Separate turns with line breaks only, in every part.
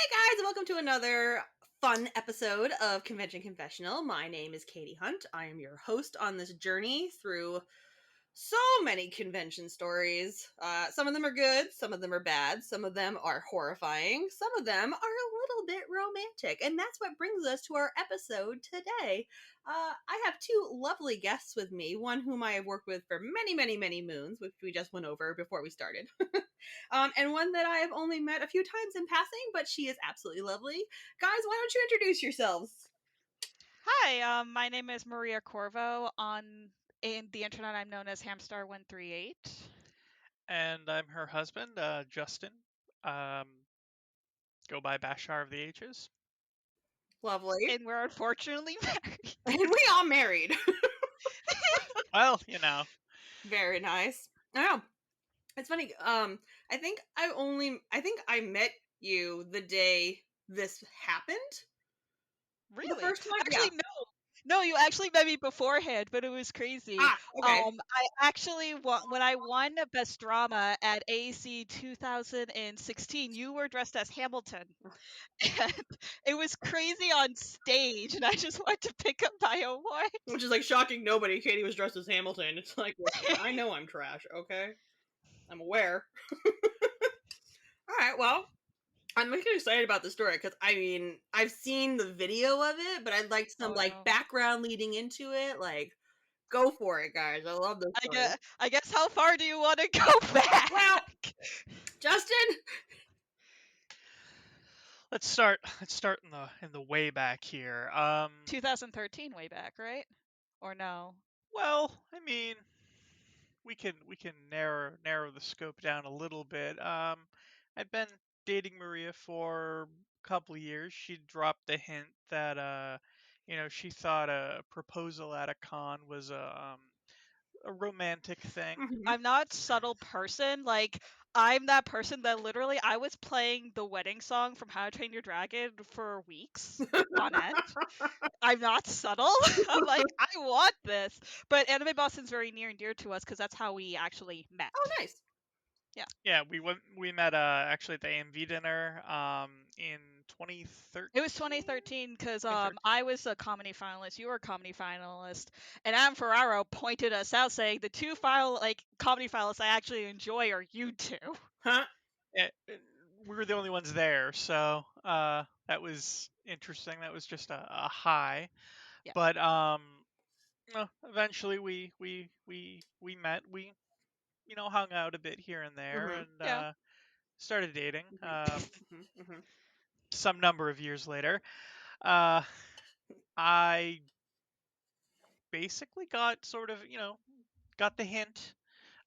Hey guys, and welcome to another fun episode of Convention Confessional. My name is Katy Hunt. I am your host on this journey through so many convention stories. Some of them are good, some of them are bad, some of them are horrifying, some of them are a little bit romantic. And that's what brings us to our episode today. I have two lovely guests with me, one whom I have worked with for many, many, many moons, which we just went over before we started. And one that I have only met a few times in passing, but she is absolutely lovely. Guys, why don't you introduce yourselves?
Hi, my name is Maria Corvo. In the internet, I'm known as Hamstar138.
And I'm her husband, Justin. Um, go by Bashar of the H's.
Lovely.
And we're unfortunately married.
And we all married.
Well,
Very nice. I know. It's funny. I think I met you the day this happened. The
Really?
first time, yeah.
Actually, no. No, you actually met me beforehand, but it was crazy.
Okay.
I actually when I won Best Drama at AAC 2016, you were dressed as Hamilton. And it was crazy on stage, and I just wanted to pick up my award.
Which is like shocking nobody. Katie was dressed as Hamilton. It's like, listen, I know I'm trash, okay? I'm aware. All right, well, I'm actually excited about the story because I've seen the video of it, but I'd like some
Oh
like
no.
background leading into it. Like, go for it, guys. I love this story.
I guess how far do you want to go back?
Well, Justin,
let's start. Let's start in the way back here.
2013 way back, right? Or no?
Well, I mean, we can narrow the scope down a little bit. I've been dating Maria for a couple of years. She dropped the hint that she thought a proposal at a con was a romantic thing.
Mhm.
I'm not subtle person. Like I'm that person that literally I was playing the wedding song from How to Train Your Dragon for weeks on end. I'm not subtle. I'm like, I want this. But Anime Boston's very near and dear to us because that's how we actually met.
Oh, nice.
Yeah.
Yeah, we met actually at the AMV dinner in 2013.
It was 2013 because
2013.
I was a comedy finalist, you were a comedy finalist, and Adam Ferraro pointed us out saying the two comedy finalists I actually enjoy are you two.
Huh?
We were the only ones there, so that was interesting. That was just a high.
Yeah.
But eventually we met. We hung out a bit here and there,
Mhm.
and
Yeah.
started dating.
Mhm. Mhm. Mhm.
Some number of years later, uh, I basically got sort of got the hint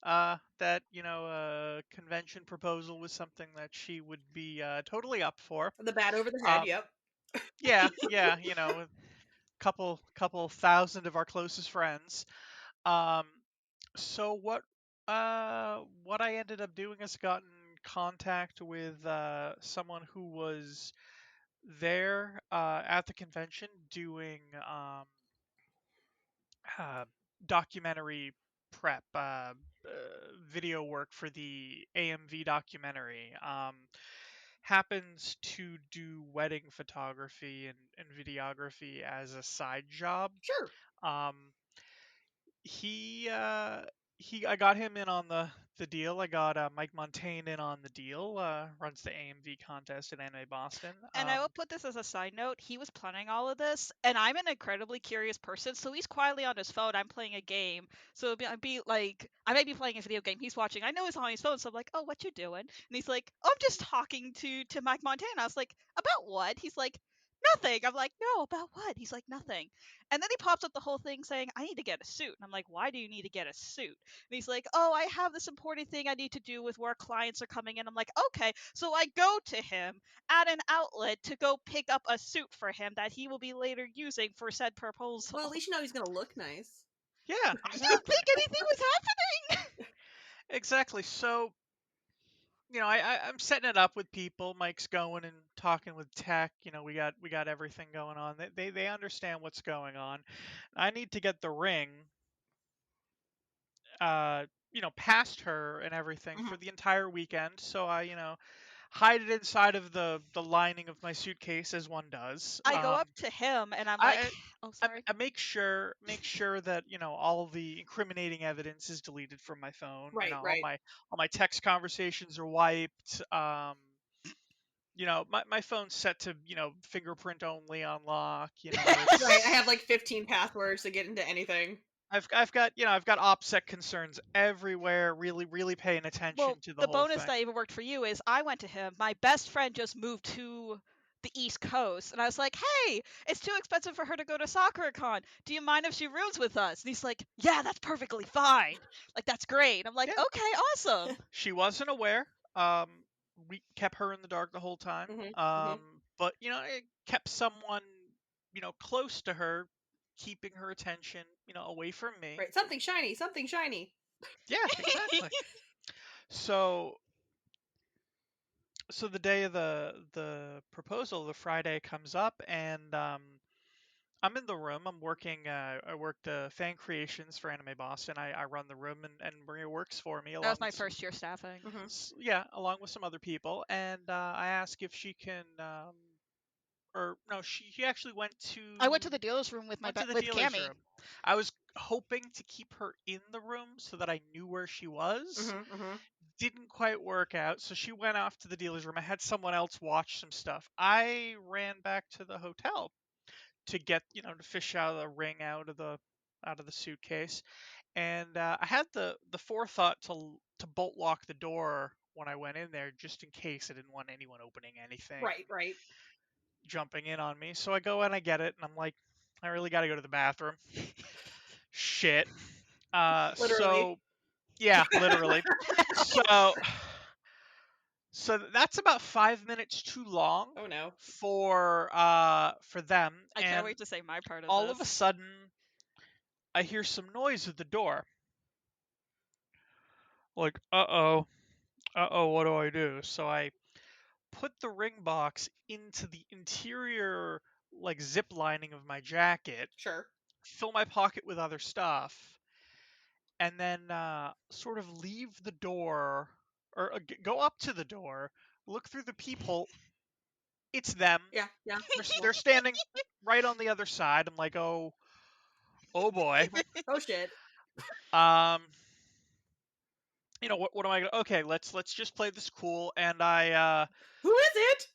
that a convention proposal was something that she would be totally up for.
The bat over the head.
Um,
Yep.
yeah, a couple thousand of our closest friends. Um, so what I ended up doing is got in contact with someone who was there at the convention doing uh, documentary prep, video work for the AMV documentary. Happens to do wedding photography and videography as a side job.
Sure.
Um, he uh, I got him in on the deal. I got Mike Montaigne in on the deal. Runs the AMV contest in Anime Boston.
And I will put this as a side note. He was planning all of this, and I'm an incredibly curious person, so he's quietly on his phone. I'm playing a game, so I'd be like, I might be playing a video game. He's watching. I know he's on his phone, so I'm like, "Oh, what you doing?" And he's like, "Oh, I'm just talking to Mike Montana." I was like, "About what?" He's like, "Nothing." I'm like, "No, about what?" He's like, "Nothing." And then he pops up the whole thing saying, "I need to get a suit." And I'm like, "Why do you need to get a suit?" And he's like, "Oh, I have this important thing I need to do with where clients are coming in." I'm like, "Okay." So I go to him at an outlet to go pick up a suit for him that he will be later using for said proposal.
Well, at least you know he's gonna look nice.
Yeah,
I didn't
exactly.
think anything was happening.
Exactly. So, I'm setting it up with people. Mike's going and talking with tech. We got everything going on. They understand what's going on. I need to get the ring, past her and everything for
Mhm.
the entire weekend. So I, hide it inside of the lining of my suitcase, as one does.
I go up to him and I'm like,
I
oh, sorry.
I make sure that all the incriminating evidence is deleted from my phone.
Right, right.
All my text conversations are wiped. My phone's set to fingerprint only on lock.
Right, I have like 15 passwords to get into anything.
I've got OPSEC concerns everywhere. Really paying attention to the
the
whole
bonus
thing.
that even worked for you is I went to him. My best friend just moved to the East Coast, and I was like, "Hey, it's too expensive for her to go to SoccerCon. Do you mind if she rooms with us?" And he's like, "Yeah, that's perfectly fine. Like that's great." I'm like,
Yeah.
"Okay, awesome."
She wasn't aware. We kept her in the dark the whole time. But it kept someone close to her, keeping her attention away from me.
Right, something shiny, something shiny.
Yeah, exactly. So the day of the proposal, the Friday comes up, and I'm in the room. I'm working. I worked fan creations for Anime Boston. I run the room, and Maria works for me.
That was my first year staffing.
Yeah, along with some other people. And I ask if she can, or no, she actually went to.
I went to the dealer's room with with Cammy.
I was hoping to keep her in the room so that I knew where she was. Didn't quite work out, so she went off to the dealer's room. I had someone else watch some stuff. I ran back to the hotel to get to fish out the ring out of the suitcase, and I had the forethought to bolt lock the door when I went in there, just in case I didn't want anyone opening anything,
right,
jumping in on me. So I go and I get it, and I'm like, I really got to go to the bathroom. Shit.
Literally.
So yeah, literally. So that's about 5 minutes too long.
Oh no.
For them.
I can't wait to say my part of
all
this.
Of a sudden, I hear some noise at the door. Like, uh-oh, what do I do? So I put the ring box into the interior, like, zip lining of my jacket.
Sure.
Fill my pocket with other stuff. And then sort of leave the door, or go up to the door, look through the peephole. It's them.
Yeah.
They're standing right on the other side. I'm like, oh boy.
Oh shit.
What am I gonna? Okay, let's just play this cool. And I
who is it?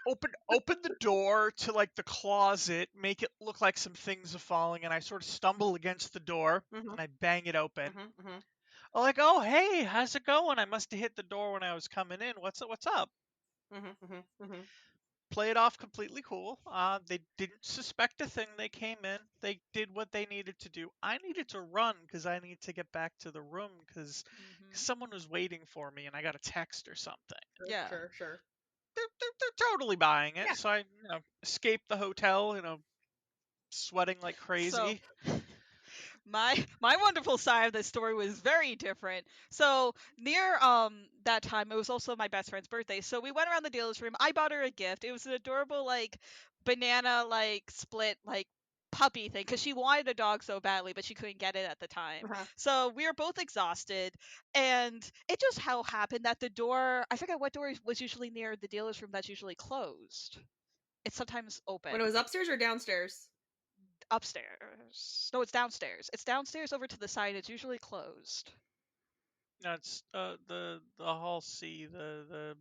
Open the door to like the closet, make it look like some things are falling, and I sort of stumble against the door and I bang it open. I'm like, oh hey, how's it going? I must have hit the door when I was coming in. What's up? Play it off completely cool. They didn't suspect a thing. They came in. They did what they needed to do. I needed to run because I need to get back to the room because someone was waiting for me and I got a text or something.
Yeah,
sure.
They're totally buying it.
Yeah.
So I escaped the hotel. Sweating like crazy.
So, my wonderful side of this story was very different. So near that time, it was also my best friend's birthday. So we went around the dealer's room. I bought her a gift. It was an adorable like banana like split like puppy thing because she wanted a dog so badly, but she couldn't get it at the time. So we were both exhausted, and it just how happened that the door, I forget what door was usually near the dealer's room that's usually closed. It's sometimes open.
When it was upstairs or downstairs?
Upstairs. No, it's downstairs. It's downstairs over to the side. It's usually closed.
No, it's the Hall C, the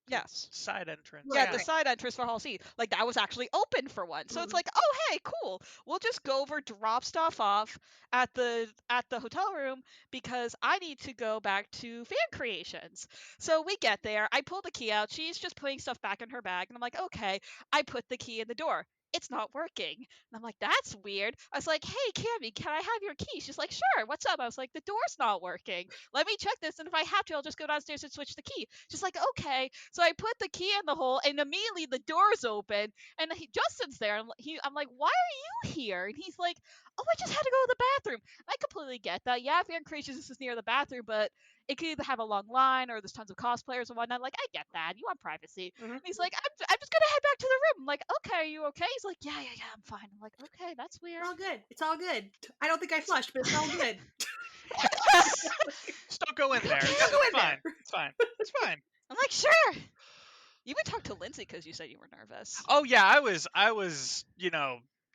yes,
side entrance.
Yeah, the side entrance for Hall C. Like that was actually open for once. So it's like, oh hey, cool. We'll just go over, drop stuff off at the hotel room because I need to go back to fan creations. So we get there. I pull the key out. She's just putting stuff back in her bag, and I'm like, okay. I put the key in the door. It's not working. And I'm like, that's weird. I was like, hey, Cammy, can I have your key? She's like, sure. What's up? I was like, the door's not working. Let me check this. And if I have to, I'll just go downstairs and switch the key. She's like, okay. So I put the key in the hole and immediately the door's open. And Justin's there. I'm like, why are you here? And he's like, oh, I just had to go to the bathroom. And I completely get that. Yeah, Fan Creations is near the bathroom, but it could either have a long line or there's tons of cosplayers and whatnot. Like, I get that. You want privacy. And he's like, I'm just going to head back to the room. I'm like, okay, are you okay? He's like, yeah, I'm fine. I'm like, okay, that's weird.
It's all good. I don't think I flushed, but it's all good.
Just don't go in there.
Don't go in
fine.
there.
It's fine. It's fine.
I'm like, sure. You even talked to Lindsay because you said you were nervous.
Oh yeah, I was,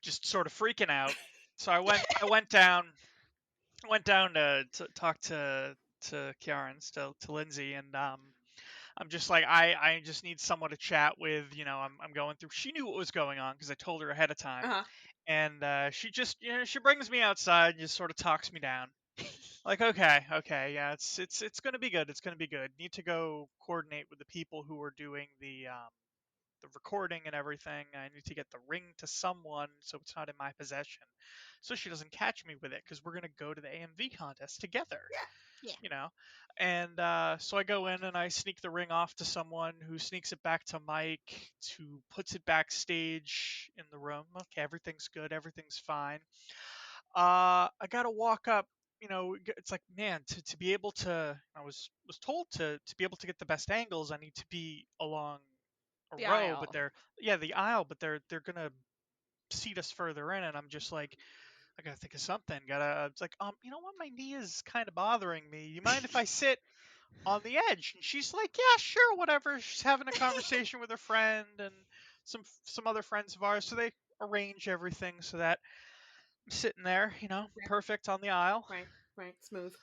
just sort of freaking out. So I went down to talk to Karen, to Lindsay, and I'm just like I just need someone to chat with. I'm going through. She knew what was going on because I told her ahead of time,
Uh-huh.
and she just she brings me outside and just sort of talks me down. Like, okay, yeah, it's gonna be good. It's gonna be good. Need to go coordinate with the people who are doing the recording and everything. I need to get the ring to someone so it's not in my possession, so she doesn't catch me with it because we're gonna go to the AMV contest together.
Yeah.
You know, and so I go in and I sneak the ring off to someone who sneaks it back to Mike, who puts it backstage in the room. Okay, everything's good, everything's fine. I gotta walk up. It's like, man, to be able to. I was told to be able to get the best angles, I need to be along a
The
row, but
aisle.
the aisle, but they're gonna seat us further in, and I'm just like, I gotta think of something. It's like, you know what, my knee is kind of bothering me. You mind if I sit on the edge? And she's like, yeah, sure, whatever. She's having a conversation with her friend and some other friends of ours, so they arrange everything so that I'm sitting there, perfect on the aisle.
Right, smooth.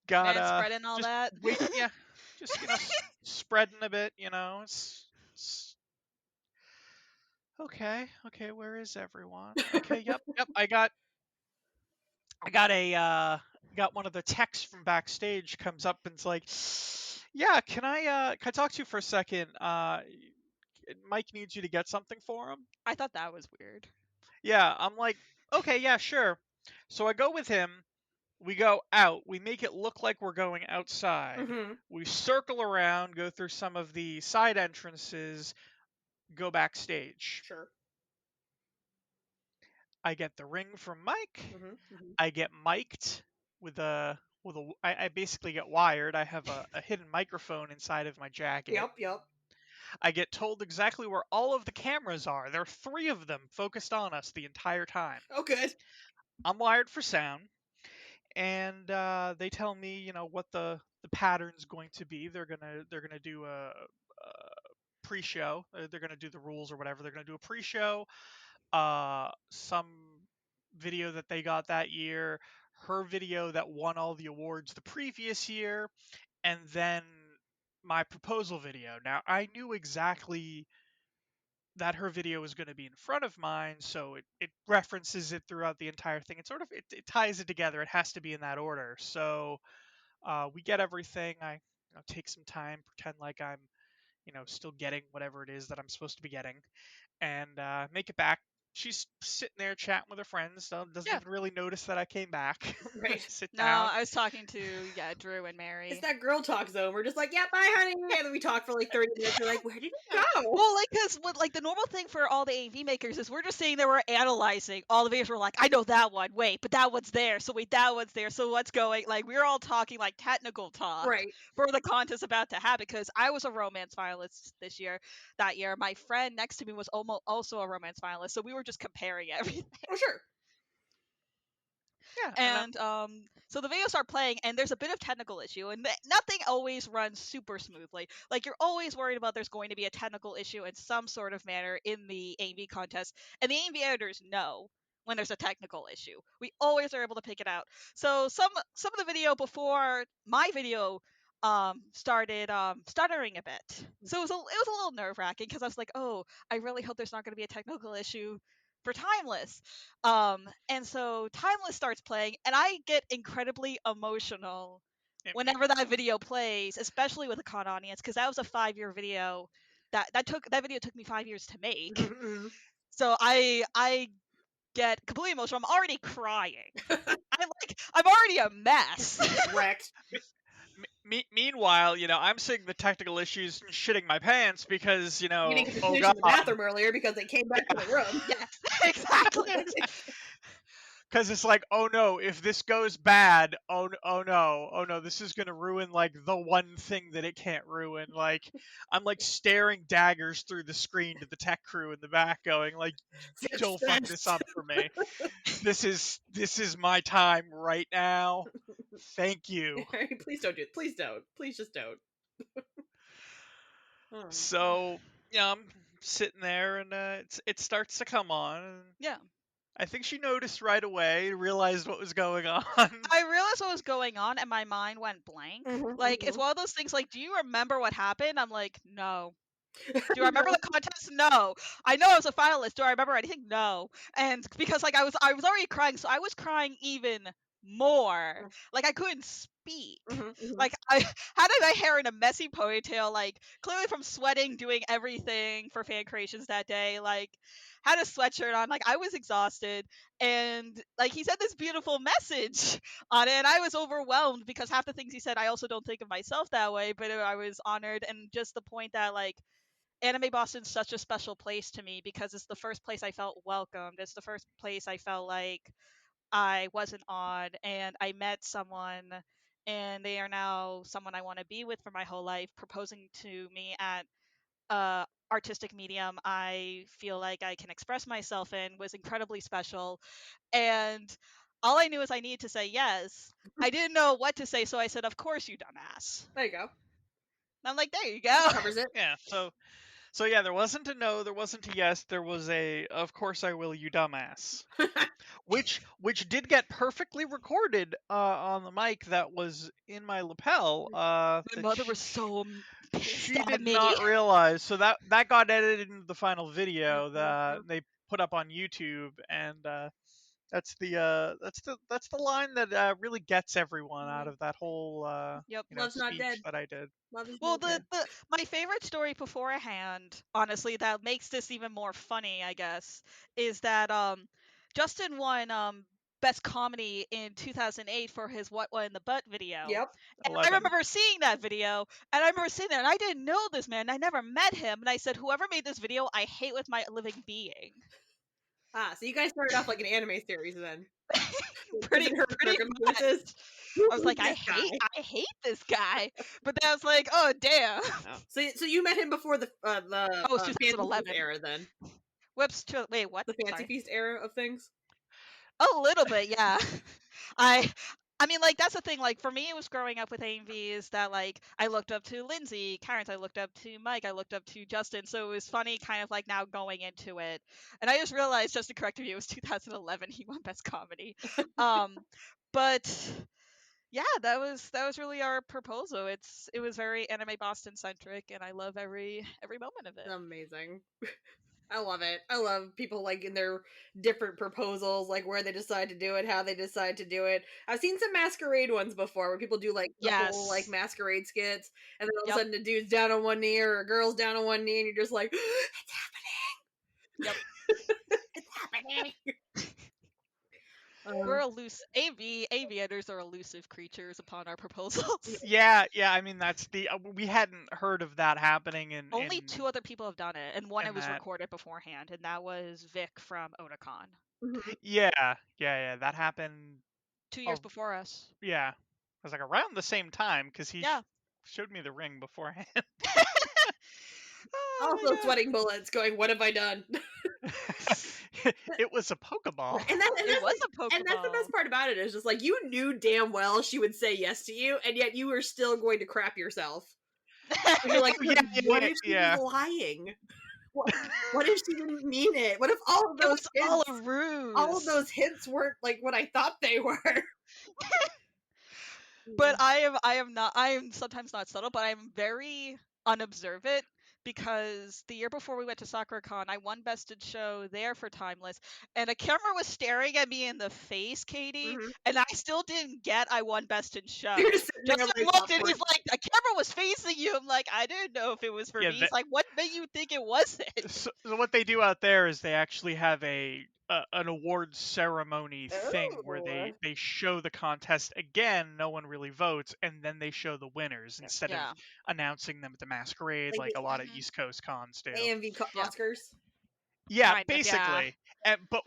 Man
Got
spread and all
just
that.
wait, yeah, just spreading a bit, it's okay. Okay, where is everyone? Okay, yep. I got one of the techs from backstage comes up and it's like, yeah, can I talk to you for a second? Mike needs you to get something for him.
I thought that was weird.
Yeah, I'm like, okay, yeah, sure. So I go with him. We go out. We make it look like we're going outside.
Mm-hmm.
We circle around, go through some of the side entrances, go backstage.
Sure.
I get the ring from Mike.
Mm-hmm. Mm-hmm.
I get mic'd I basically get wired. I have a hidden microphone inside of my jacket.
Yep.
I get told exactly where all of the cameras are. There are 3 of them focused on us the entire time.
Oh, good.
I'm wired for sound, and they tell me, what the pattern's going to be. They're gonna do a pre-show. They're gonna do the rules or whatever. They're gonna do a pre-show. Some video that they got that year, her video that won all the awards the previous year, and then my proposal video. Now, I knew exactly that her video was going to be in front of mine, so it references it throughout the entire thing. It ties it together. It has to be in that order. So we get everything. I take some time, pretend like I'm still getting whatever it is that I'm supposed to be getting, and make it back. She's sitting there chatting with her friends, so doesn't
Yeah.
even really notice that I came back.
Right.
Sit
No,
down.
I was talking to Drew and Mary.
It's that girl talk zone. We're just like, yeah, bye, honey. And then we talk for like 30 minutes. We're like, where did it go?
Well, because the normal thing for all the AV makers is we're just sitting there, we're analyzing all the videos. We're like, I know that one. Wait, but that one's there. So wait, that one's there. So what's going? Like we're all talking like technical talk
Right.
for the contest about to happen. Because I was a romance finalist that year. My friend next to me was almost also a romance finalist. So we were just comparing everything.
Oh, sure.
Yeah.
And so the videos start playing, and there's a bit of technical issue, and nothing always runs super smoothly. Like you're always worried about there's going to be a technical issue in some sort of manner in the AV contest, and the AV editors know when there's a technical issue. We always are able to pick it out. So some of the video before my video started stuttering a bit, so it was a little nerve wracking because I was like, oh, I really hope there's not going to be a technical issue for Timeless. And so Timeless starts playing, and I get incredibly emotional whenever that video plays, especially with a con audience, because that was a 5-year video. That video took me 5 years to make.
Mm-hmm.
So I get completely emotional. I'm already crying. I'm already a mess.
Wrecked.
Meanwhile, I'm seeing the technical issues and shitting my pants because,
You didn't get to
oh
finish
god,
in the bathroom earlier because they came back to the room.
Yeah, exactly.
because it's like, oh no, if this goes bad, oh no, this is gonna ruin like the one thing that it can't ruin. Like, I'm like staring daggers through the screen to the tech crew in the back, going like, don't fuck this up for me. This is my time right now. Thank you.
Please don't do it. Please don't. Please just don't. Oh.
So I'm sitting there, and it starts to come on. And
Yeah.
I think she noticed right away, realized what was going on.
I realized what was going on, and my mind went blank. Like, it's one of those things, like, do you remember what happened? I'm like, no. Do I remember the contest? No. I know I was a finalist. Do I remember anything? No. And because like I was already crying, so I was crying even more. Like I couldn't speak. Like I had my hair in a messy ponytail, like clearly from sweating, doing everything for fan creations that day. Like had a sweatshirt on. Like I was exhausted, and like he said this beautiful message on it, and I was overwhelmed because half the things he said I also don't think of myself that way. But I was honored, and just the point that like Anime Boston's such a special place to me because it's the first place I felt welcomed. It's the first place I felt like I wasn't odd, and I met someone, and they are now someone I want to be with for my whole life, proposing to me at artistic medium I feel like I can express myself in was incredibly special. And all I knew is I needed to say yes. I didn't know what to say, so I said, "Of course, you dumbass."
There you go.
And I'm like, "There you go."
Covers it.
Yeah. So yeah, there wasn't a no, there wasn't a yes, there was a "of course I will, you dumbass," which did get perfectly recorded on the mic that was in my lapel.
My
That
mother was so pissed
she
at
did
me.
not realize. So that got edited into the final video that they put up on YouTube, and that's the line that really gets everyone out of that whole
Yep.
Love's not
speech
dead.
that I did.
Love is
Well,
not dead.
my favorite story beforehand, honestly, that makes this even more funny, I guess, is that Justin won best comedy in 2008 for his "What in the Butt" video.
Yep.
And I
11.
remember seeing that video, and I remember sitting there, and I didn't know this man. I never met him, and I said, "Whoever made this video, I hate with my living being."
So you guys started off like an anime series then.
pretty
Given her circumstances.
much. I was like, I hate this guy. But then I was like, oh damn.
So you met him before the
Oh, it was
Fancy Feast
2011.
era then.
Whoops. Wait, what?
The Fancy
Sorry.
Feast era of things.
A little bit, yeah. I mean, like that's the thing. Like for me, it was growing up with AMVs that like I looked up to Lindsay, Karen, I looked up to Mike, I looked up to Justin. So it was funny, kind of like now going into it. And I just realized, just to correct me, it was 2011. He won best comedy. But yeah, that was really our proposal. It was very anime Boston centric, and I love every moment of it.
Amazing. I love it. I love people like in their different proposals, like where they decide to do it, how they decide to do it. I've seen some masquerade ones before where people do like the whole like
Yes.
masquerade skits, and then all of
Yep.
a sudden a dude's down on one knee or a girl's down on one knee, and you're just like, it's happening.
Yep.
It's happening.
We're aviators are elusive creatures upon our proposals.
Yeah. I mean, that's we hadn't heard of that happening in
Only 2 other people have done it, and one
in
it was
that.
recorded beforehand, and that was Vic from Otakon.
Yeah. That happened
2 years before us.
Yeah, I was like around the same time because he
Yeah.
showed me the ring beforehand.
Oh my
Also
God.
sweating bullets, going, "What have I done?"
It was a Pokeball.
And
It was a Pokeball.
And that's the best part about it is just like you knew damn well she would say yes to you, and yet you were still going to crap yourself. And you're like, what if she was lying? What if she didn't mean it? What if all of those
it was
hints,
all a ruse?
all of those hints weren't like what I thought they were.
But I am sometimes not subtle, but I'm very unobservant because the year before we went to SakuraCon, I won Best in Show there for Timeless, and a camera was staring at me in the face, Katie, and I still didn't get I won Best in Show.
You're just sitting there
Justin
like
looked and he's like, the camera was facing you. I'm like, I didn't know if it was for me. He's like, what made you think it wasn't?
So what they do out there is they actually have an awards ceremony thing where they show the contest again. No one really votes, and then they show the winners instead of announcing them at the masquerade like a lot of East Coast cons do.
AMV Oscars.
Yeah,
Kind of,
basically. But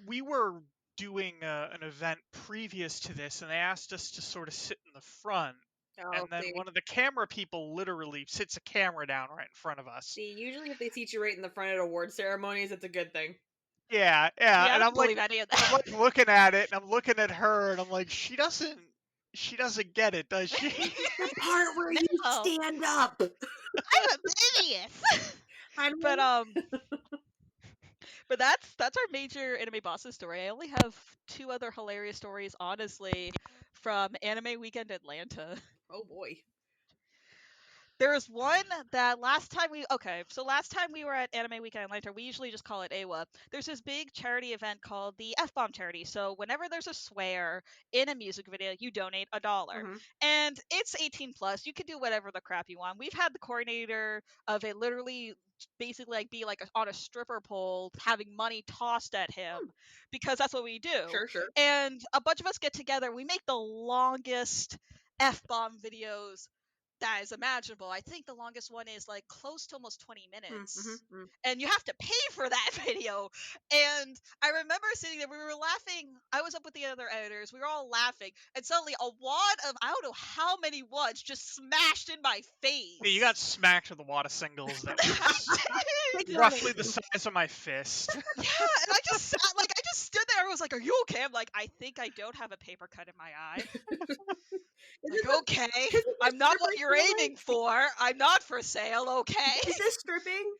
we were doing an event previous to this, and they asked us to sort of sit in the front. And then one of the camera people literally sits a camera down right in front of us.
See, usually if they seat you right in the front at award ceremonies, it's a good thing.
Yeah.
I
And
don't
I'm
believe
like,
any of that.
I'm like looking at it, and I'm looking at her, and I'm like, she doesn't get it, does she?
The part where you stand up.
I'm oblivious. But but that's our major anime bosses story. I only have 2 other hilarious stories, honestly, from Anime Weekend Atlanta.
Oh boy.
There's one that last time we were at Anime Weekend Atlanta, we usually just call it AWA. There's this big charity event called the F-Bomb charity. So whenever there's a swear in a music video, you donate $1.
Mhm.
And it's 18 plus. You can do whatever the crap you want. We've had the coordinator of it literally basically be like on a stripper pole having money tossed at him because that's what we do.
Sure.
And a bunch of us get together. We make the longest F-bomb videos that is imaginable. I think the longest one is like close to almost 20 minutes. And you have to pay for that video. And I remember sitting there, we were laughing. I was up with the other editors. We were all laughing. And suddenly a wad of, I don't know how many wads just smashed in my face.
Yeah, you got smacked with a wad of singles that was roughly the size of my fist.
Yeah, and I just sat, I just stood there. I was like, "Are you okay?" I'm like, "I think I don't have a paper cut in my eye." Like, okay, I'm not what you're aiming for. I'm not for sale. Okay.
Is this stripping?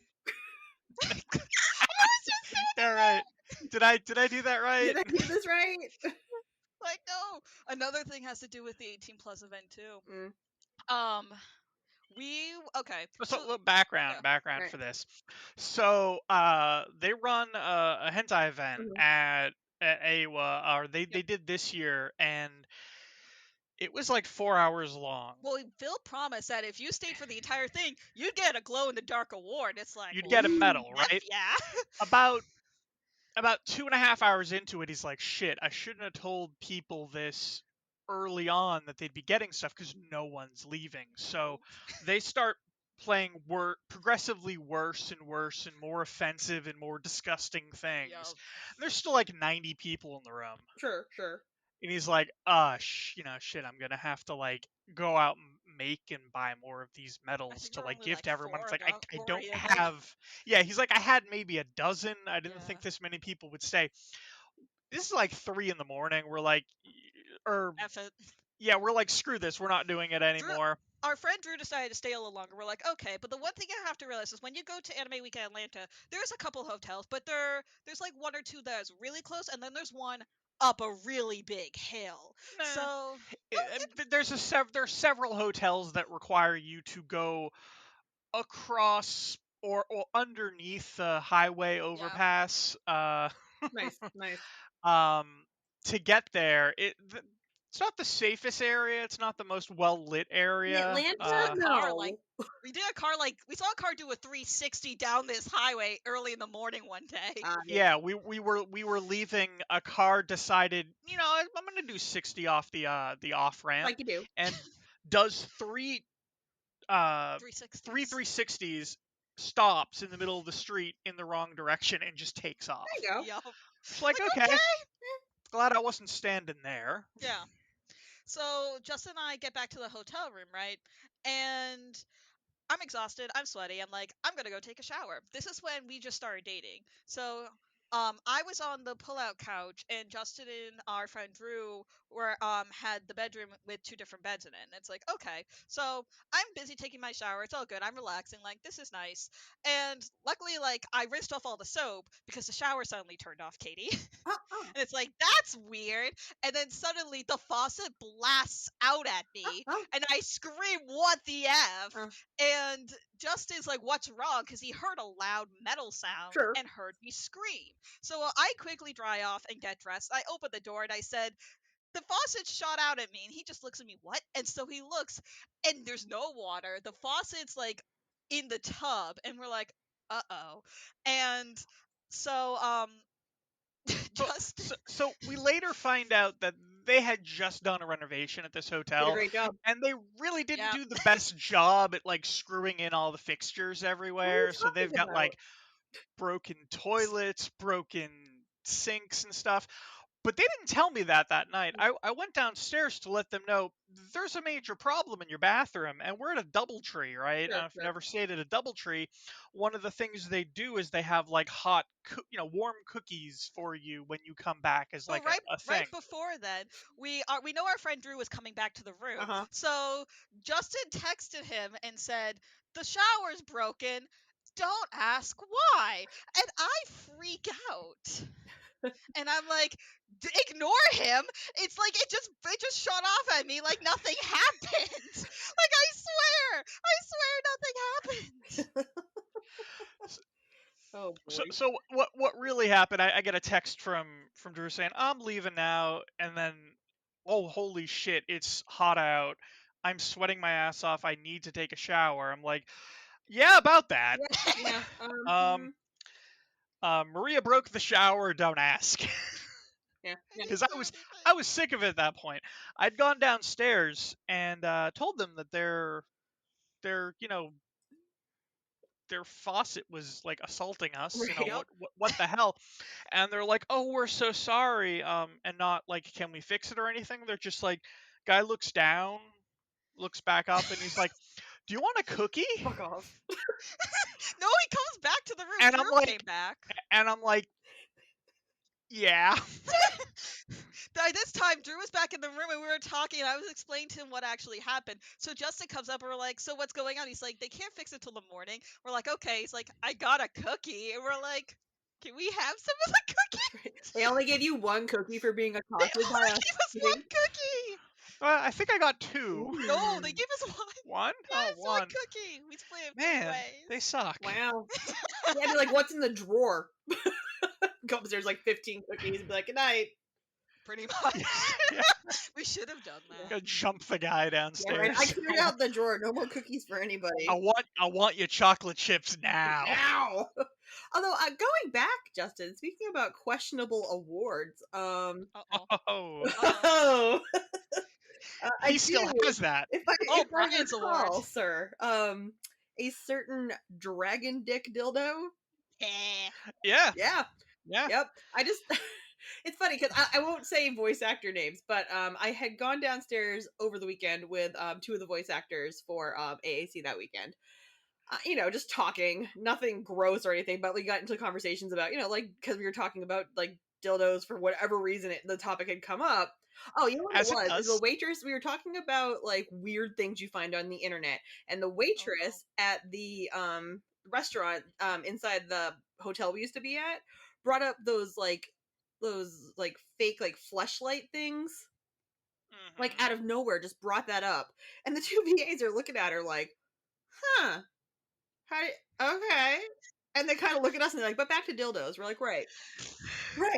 All right. Did I do that right?
Did I do this right?
Like, no. Another thing has to do with the 18 plus event too.
So look, background
right.
for this. So they run a hentai event at AWA, or they did this year, and it was like 4 hours long.
Well, Phil promised that if you stayed for the entire thing, you'd get a glow in the dark award. It's like,
you'd get a medal, right?
Yeah.
About 2.5 hours into it, he's like, "Shit, I shouldn't have told people this early on that they'd be getting stuff because no one's leaving." So they start playing progressively worse and worse and more offensive and more disgusting things.
Yep.
There's still like 90 people in the room.
Sure.
And he's like, shit, I'm gonna have to like go out and make and buy more of these medals to like give to everyone. It's like I don't have. Yeah, he's like, I had maybe a dozen. I didn't think this many people would stay. This is like 3 a.m. We're like,
F it.
Yeah, we're like, screw this. We're not doing it anymore.
Our friend Drew decided to stay a little longer. We're like, okay, but the one thing you have to realize is when you go to Anime Weekend Atlanta, there's a couple hotels, but there's like 1 or 2 that's really close, and then there's one up a really big hill. So
there's several hotels that require you to go across or underneath the highway overpass.
Nice.
To get there, it's not the safest area. It's not the most well lit area.
Atlanta, no.
We saw a car do a 360 down this highway early in the morning one day.
Yeah, we were leaving. A car decided, I'm gonna do 60 off the off ramp,
like you do,
and does 3 360s, stops in the middle of the street in the wrong direction, and just takes off.
There you go.
Yep.
It's like, okay. Glad I wasn't standing there.
Yeah. So Justin and I get back to the hotel room, right? And I'm exhausted. I'm sweaty. I'm like, I'm gonna go take a shower. This is when we just started dating. So I was on the pull-out couch, and Justin and our friend Drew were had the bedroom with 2 different beds in it. And it's like, okay. So I'm busy taking my shower. It's all good. I'm relaxing. Like, this is nice. And luckily, like, I rinsed off all the soap because the shower suddenly turned off, Katie. And it's like, that's weird. And then suddenly the faucet blasts out at me, and I scream, "What the F?" And Justin's like, "What's wrong?" Because he heard a loud metal sound and heard me scream. So I quickly dry off and get dressed. I open the door and I said, "The faucet shot out at me." And he just looks at me, "What?" And so he looks, and there's no water. The faucet's like in the tub, and we're like, "Uh-oh." And so
So we later find out that they had just done a renovation at this hotel.
Did a great job.
And they really didn't do the best job at like screwing in all the fixtures everywhere. So they've got like broken toilets, broken sinks and stuff. But they didn't tell me that night. I went downstairs to let them know there's a major problem in your bathroom, and we're at a DoubleTree, right?
Sure,
If you've never stayed at a DoubleTree, one of the things they do is they have like hot, warm cookies for you when you come back as like a thing.
Right before then, we know our friend Drew was coming back to the room.
Uh-huh.
So Justin texted him and said, "The shower's broken. Don't ask why." And I freak out. And I'm like, ignore him. It's like it just shot off at me like nothing happened. Like I swear nothing happened.
Oh boy.
So what really happened? I get a text from Drew saying I'm leaving now, and then oh holy shit, it's hot out. I'm sweating my ass off. I need to take a shower. I'm like, yeah, about that.
Yeah.
Marija broke the shower. Don't ask.
Yeah.
Because I was sick of it at that point. I'd gone downstairs and told them that their faucet was like assaulting us.
Right.
What the hell? And they're like, oh, we're so sorry. And not like, can we fix it or anything? They're just like, guy looks down, looks back up, and he's like, do you want a cookie?
Fuck off.
No, he comes back to the room.
And
Drew
I'm like,
came back.
And I'm like, yeah.
By this time, Drew was back in the room and we were talking, and I was explaining to him what actually happened. So Justin comes up and we're like, so what's going on? He's like, they can't fix it till the morning. We're like, okay. He's like, I got a cookie. And we're like, can we have some of the cookie?
They only gave you one cookie for being
They
accosted by
only
us.
gave us one cookie.
I think I got 2.
No, they gave us one.
One?
Yes,
Oh,
one
one.
cookie. We split it
Man,
both ways.
they suck.
Wow. Yeah, be like, what's in the drawer? Go upstairs like 15 cookies and be like, good night.
Pretty much.
Yeah.
We should have done that.
Go jump the guy
Yeah,
downstairs.
right. I cleared out the drawer. No more cookies for anybody.
I want your chocolate chips now.
Ow. Although going back, Justin, speaking about questionable awards,
Uh-oh.
Oh,
oh,
he still has that.
If I
Brian's
recall,
award.
sir, a certain dragon dick dildo.
Yeah.
Yeah.
Yep. I just. It's funny because I won't say voice actor names, but I had gone downstairs over the weekend with 2 of the voice actors for AAC that weekend. Just talking, nothing gross or anything, but we got into conversations about, like, because we were talking about, like, dildos for whatever reason the topic had come up. Oh, you know what
As
it
it
was?
does.
The waitress, we were talking about, like, weird things you find on the internet, and the waitress at the restaurant inside the hotel we used to be at brought up those fake, like, fleshlight things.
Mhm.
Like, out of nowhere, just brought that up. And the 2 VAs are looking at her like, huh. Okay. And they kind of look at us and they're like, but back to dildos. We're like, right.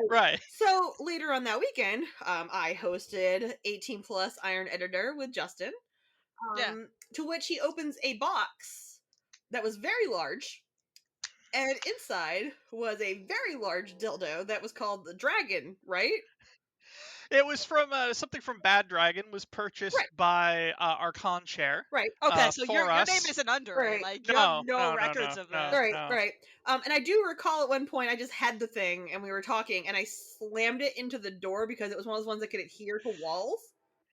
Right.
So later on that weekend, I hosted 18 Plus Iron Editor with Justin. To which he opens a box that was very large. And inside was a very large dildo that was called the Dragon, right?
It was from something from Bad Dragon was purchased by our con chair.
Right.
Okay, so your
us.
name isn't under it.
Right.
Like, you
No,
have no records
no,
of
no.
this.
Right. And I do recall at one point I just had the thing and we were talking and I slammed it into the door because it was one of those ones that could adhere to walls.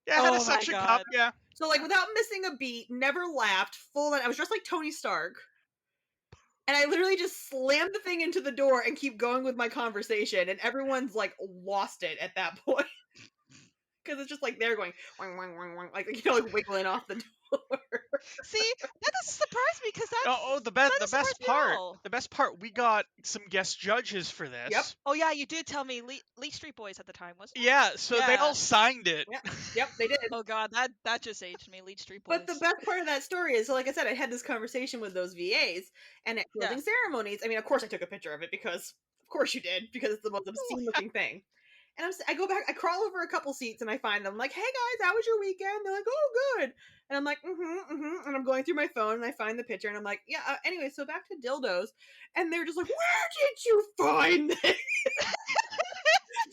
Yeah, it had
Oh
a
my
suction
God.
cup. Yeah.
So, like, without missing a beat, never laughed, full on. I was dressed like Tony Stark. And I literally just slammed the thing into the door and keep going with my conversation. And everyone's, like, lost it at that point. Because it's just like they're going, wang, wang, wang, wang, like, like wiggling off the door.
See, that doesn't surprise me because that's
The best part, we got some guest judges for this.
Yep.
Oh yeah, you did tell me Leech Street Boys at the time, wasn't it?
Yeah, so they all signed it.
Yep, they did.
Oh God, that just aged me, Leech Street Boys.
But the best part of that story is, so like I said, I had this conversation with those VAs, and at closing ceremonies, I mean, of course I took a picture of it because, of course you did, because it's the most obscene looking thing. And I go back, I crawl over a couple seats and I find them, like, hey guys, how was your weekend? They're like, oh, good. And I'm like, and I'm going through my phone and I find the picture and I'm like, yeah, anyway, so back to dildos. And they're just like, where did you find this?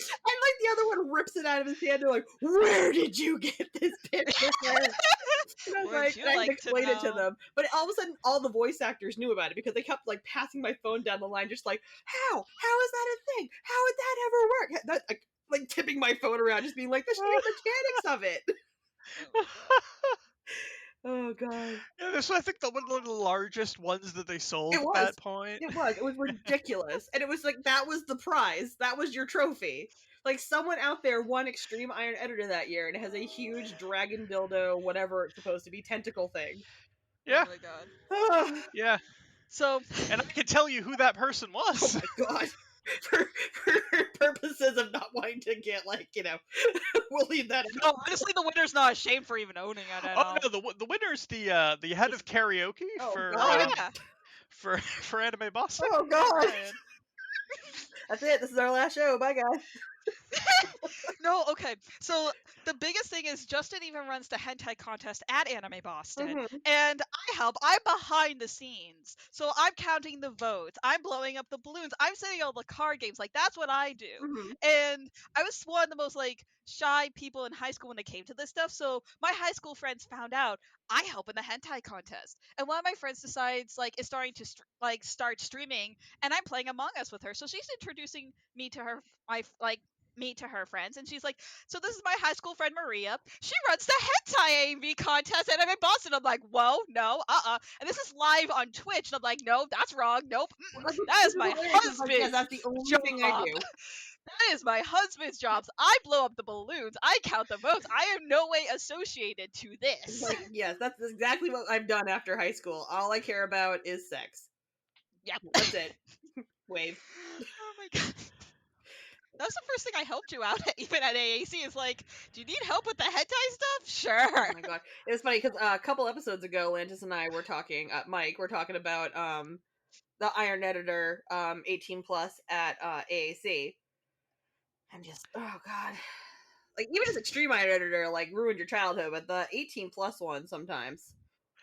And like the other one rips it out of his hand. They're like, where did you get this picture? And I was like, I explained it to them. But all of a sudden, all the voice actors knew about it because they kept like passing my phone down the line, just like, how? How is that a thing? How would that ever work? like tipping my phone around, just being like, the sheer mechanics of it.
Oh my god.
Oh god.
Yeah, this was, I think, one of the largest ones that they sold
It
at
was.
that point.
It was ridiculous. And it was like, that was the prize. That was your trophy. Like, someone out there won Extreme Iron Editor that year, and it has a huge dragon dildo, whatever it's supposed to be, tentacle thing.
Yeah,
Oh my god.
yeah.
So,
And I can tell you who that person
Oh
was.
my god. For purposes of not wanting to get, like, we'll leave that
no, honestly, the winner's not ashamed for even owning it. I
Oh
know.
no, the winner's the head of karaoke
Oh,
for
God.
Oh yeah.
for Anime Boston.
Oh god.
Ryan.
That's it. This is our last show. Bye, guys.
No, okay. So the biggest thing is Justin even runs the hentai contest at Anime Boston, and I help. I'm behind the scenes, so I'm counting the votes. I'm blowing up the balloons. I'm setting all the card games. Like that's what I do. And I was one of the most like shy people in high school when it came to this stuff. So my high school friends found out I help in the hentai contest, and one of my friends decides is starting to start streaming, and I'm playing Among Us with her. So she's introducing me to her friends, and she's like, so this is my high school friend Marija. She runs the hentai AMV contest, and I'm in Boston. I'm like, whoa, no, and this is live on Twitch, and I'm like, no, that's wrong, nope, that is my husband's
Yeah, that's the only
job.
thing I do.
That is my husband's job. I blow up the balloons. I count the votes. I am no way associated to this.
Like, yes, that's exactly what I've done after high school. All I care about is sex.
Yep.
That's it. Wave.
Oh my god. That was the first thing I helped you out at, even at AAC. Is like, do you need help with the hentai stuff? Sure.
Oh my god. It was funny because a couple episodes ago, Lantis and I were talking, Mike, we're talking about the Iron Editor 18 plus at AAC. I'm just, oh god. Like, even as Extreme Iron Editor, like, ruined your childhood, but the 18 plus one sometimes.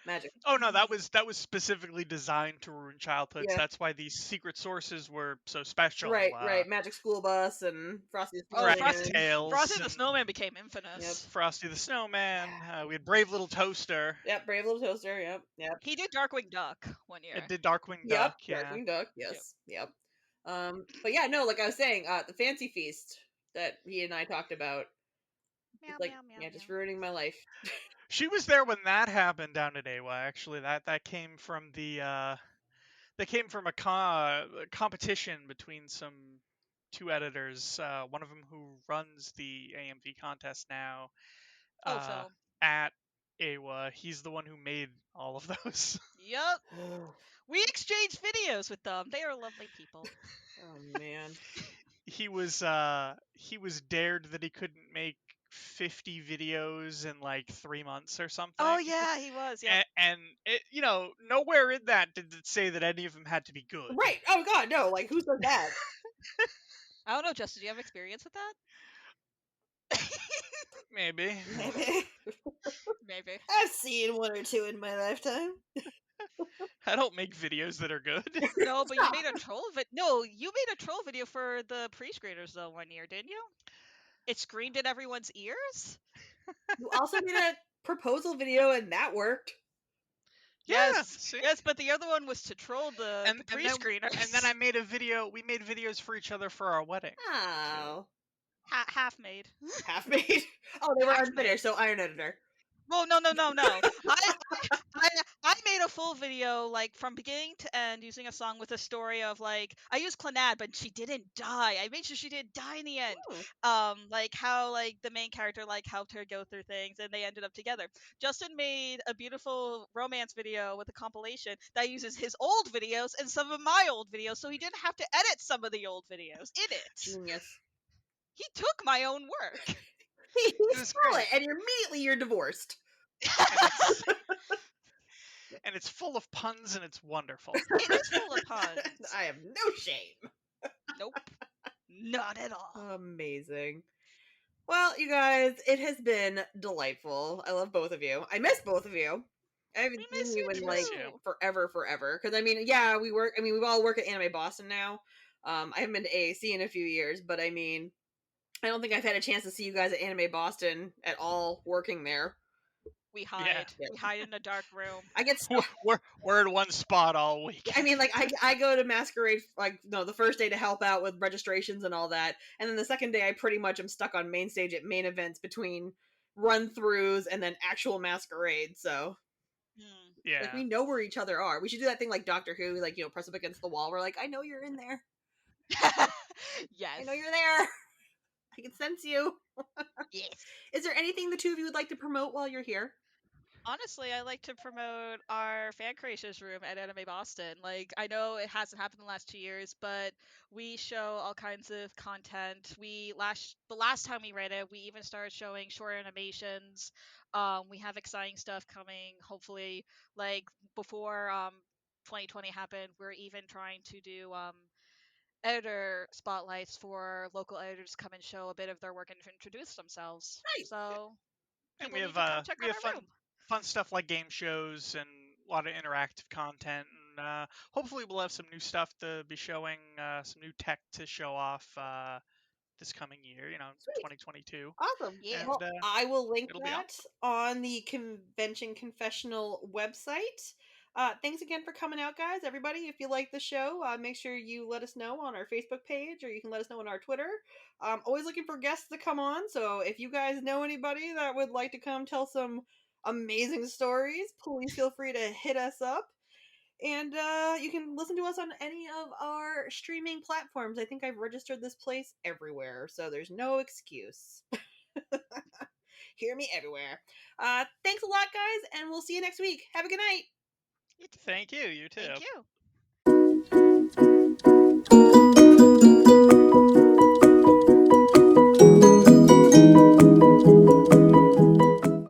Magic.
Oh no, that was specifically designed to ruin childhoods.
Yeah.
That's why these secret sources were so special.
Right. Magic School Bus and Frosty the
Oh,
Snowman.
Tales.
Frosty the Snowman became infamous.
Yep.
Frosty the Snowman. We had Brave Little Toaster.
Yep, Brave Little Toaster. Yep.
He did Darkwing Duck one year.
It did Darkwing Duck. Yeah.
Darkwing Duck. Yes. Yep. But yeah, no, like I was saying, the Fancy Feast that he and I talked about,
Meow,
like,
meow, meow,
yeah, just
meow.
ruining my life.
She was there when that happened down at AWA. Actually, that came from a competition between two editors. One of them who runs the AMV contest now
Phil.
at AWA. He's the one who made all of those.
Yep. We exchanged videos with them. They are lovely people.
Oh man.
He was dared that he couldn't make 50 videos in like 3 months or something.
Oh yeah, he was. Yeah.
And it, nowhere in that did it say that any of them had to be good.
Right. Oh god, no. Like, who said that?
I don't know, Justin. Do you have experience with that?
Maybe.
Maybe.
I've seen one or two in my lifetime.
I don't make videos that are good.
No, but you made a troll No, you made a troll video for the pre-screeners though one year, didn't you? It screamed in everyone's ears.
You also made a proposal video, and that worked.
Yes, but the other one was to troll the pre-screeners.
And then I made a video. We made videos for each other for our wedding.
Oh.
Half made.
Half made? Oh, they were unfinished, so Iron Editor.
Well, no. I made a full video, like, from beginning to end, using a song with a story of, like, I used Clannad, but she didn't die. I made sure she didn't die in the end. Like, how, like, the main character, like, helped her go through things, and they ended up together. Justin made a beautiful romance video with a compilation that uses his old videos and some of my old videos, so he didn't have to edit some of the old videos in it.
Genius.
He took my own work.
He stole it, and immediately you're divorced.
And it's full of puns, and it's wonderful.
It is full of puns.
I have no shame.
Nope. Not at all.
Amazing. Well, you guys, it has been delightful. I love both of you. I miss both of you. I haven't seen you in like forever. Because we work. I mean, we all work at Anime Boston now. I haven't been to AAC in a few years, but I mean, I don't think I've had a chance to see you guys at Anime Boston at all working there.
We
Yeah.
hide.
Yeah.
We hide in a dark room.
I get
We're in one spot all week.
I mean, like, I go to Masquerade, like, no, the first day to help out with registrations and all that, and then the second day I pretty much am stuck on main stage at main events between run-throughs and then actual Masquerade, so...
Yeah.
Like, we know where each other are. We should do that thing like Doctor Who, like, you know, press up against the wall. We're like, I know you're in there.
Yes.
I know you're there. I can sense you.
Yes.
Is there anything the two of you would like to promote while you're here?
Honestly, I like to promote our fan creators room at Anime Boston. Like, I know it hasn't happened in the last 2 years, but we show all kinds of content. The last time we ran it, we even started showing short animations. We have exciting stuff coming. Hopefully, like before 2020 happened, we're even trying to do editor spotlights for local editors to come and show a bit of their work and introduce themselves.
Nice.
So
And
people need to come check out our room.
fun stuff like game shows and a lot of interactive content. And hopefully we'll have some new stuff to be showing, some new tech to show off this coming year,
Sweet.
2022.
Awesome.
Yeah.
And,
Well, I will link
it'll be
that on the Convention Confessional website. Thanks again for coming out, guys. Everybody, if you like the show, make sure you let us know on our Facebook page, or you can let us know on our Twitter. Always looking for guests to come on, so if you guys know anybody that would like to come tell some amazing stories, please feel free to hit us up. And you can listen to us on any of our streaming platforms. I think I've registered this place everywhere, so there's no excuse. Hear me everywhere. Thanks a lot, guys, and we'll see you next week. Have a good night.
Thank you. You too.
Thank you.